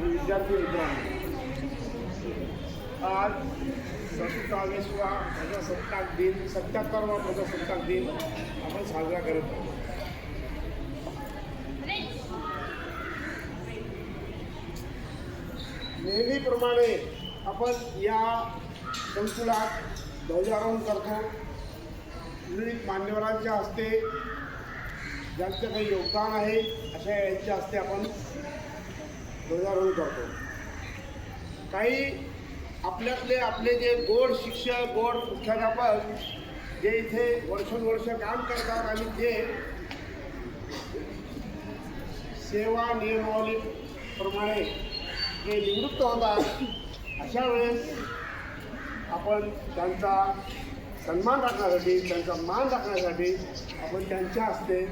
आणि विद्यार्थी मित्रांनो, आज 27वा प्रजासत्ताक दिन 77वा प्रजासत्ताक दिन आपण साजरा करत आहोत. नेहमीप्रमाणे आपण या संकुलात ध्वजारोहण करतो. विविध मान्यवरांच्या हस्ते ज्यांचं काही योगदान आहे अशा यांच्या हस्ते आपण ध्वजारोहण करतो. काही आपले जे गोड शिक्षक, गोड मुख्याध्यापक जे इथे वर्षोनवर्ष काम करतात आणि जे सेवा नियमावलीप्रमाणे जे निवृत्त होतात, अशा वेळेस आपण त्यांचा सन्मान राखण्यासाठी, त्यांचा मान राखण्यासाठी आपण त्यांच्या हस्ते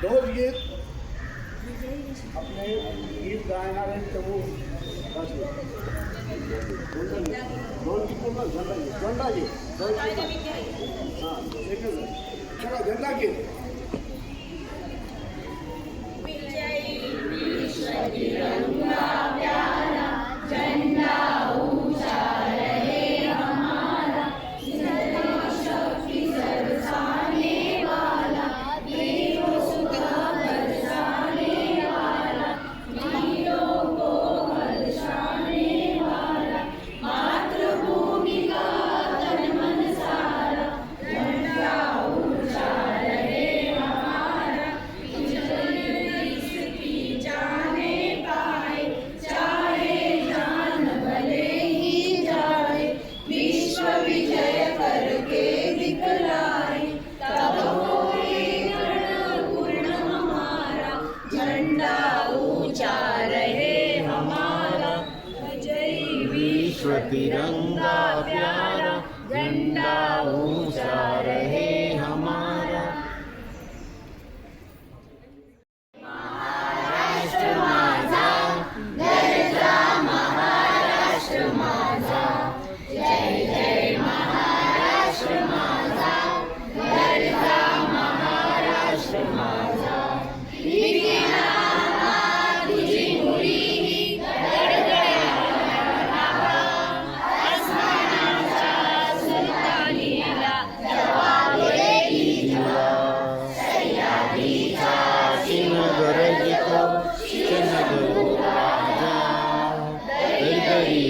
ध्वजगीत आपले गीत गायणारे चमू झेंडा घे हां एकच झेंडा घे. तिरंगा प्यारा झंडा ऊंचा रहे हमारा. महाराष्ट्र माझा गरजा, महाराष्ट्र माझा जय जय महाराष्ट्र माझा गरजा, महाराष्ट्र माझा. तुझी मुरी ही गरज को राजा दरदरी